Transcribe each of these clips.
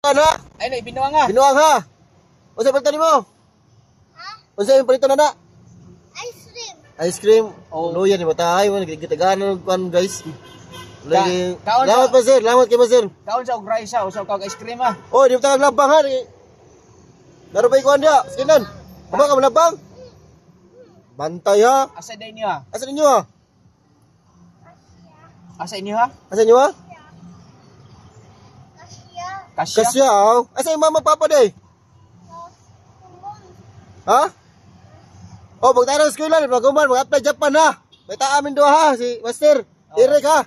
Ano? Ay na binuang nga. Binuang ha. Unsa palito nimo? Ha? Unsa yung palito na? Ice cream. Ice cream. Oh. Luya ni matay mo gitaganan kuan guys. Lagi. Kaon Lamat pa sir, lamat kay sir. Kaon sa og rice sa usaw kag ice cream ha. Oh, di mo tagag labang ha. Laro ba ikuan dia? Skinan. Aba ka malabang? Bantay ha. Asa day niyo ha? Asa ninyo ha? Asa inyo ha? Asa ninyo ha? Kasya. Kasya. Kasya ha. Asa yung mama papa day? Ha? Oh, pagtara sa eskwela, mag-uman, mag-apply Japan ha. May amin doha ha, si Master. Eric ha.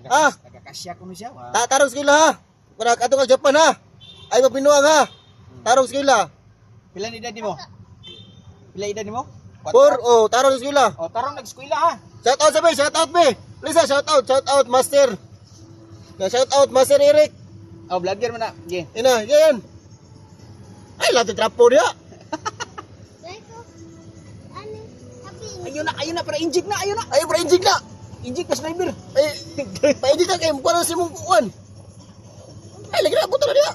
Ha? Taga kasya kuno siya. Tarong eskwela ha. Para ato ka Japan ha. Ay mapinuang ha. Tarong eskwela. Pila ni edad nimo? Pila edad nimo? Oh, tarong eskwela. Oh, tarong nag-eskwela ha. Shout out sabi, shout out be. Lisa, shout out Master. Shout out Master Eric. Oh, vlogger mo na. Ge. Ina, yan. Ay, lahat yung trapo niya. Leko. Ano? Happy. Ayun na para inject na, ayun na. Ay, bro, injig na. Inject ka sniper. Ay, pa-injig na kayo. Mukha na si mong kuwan. Ay, lagi na, buto na niya.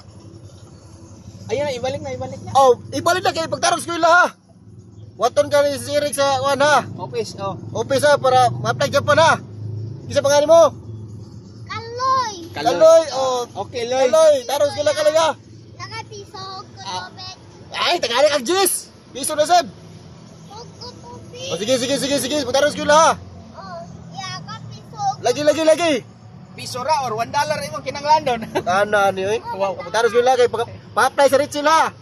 Ayun na, ibalik na. Oh, ibalik na kayo pagtarong eskwela ha. Waton ka ni si Eric sa kuwan ha. Office, oh. Office ha, para ma-apply Japan ha. Isa pangalan mo? Kaloy. Kaloy. Oh, Okay, Loy. Kaloy. Tarong eskwela Kaloy ha. Nakatisog ko tubig. Ay, tagali kang Jis. Piso na sab. Huwag ko tubig. Oh, sige. Pagtarong eskwela ha. Oh, yeah, kapisog. Lagi. Piso ra or $1 imong kinanglan doon. Tanan niyo eh. Pagtarong eskwela kay pa-apply sa Richel ha.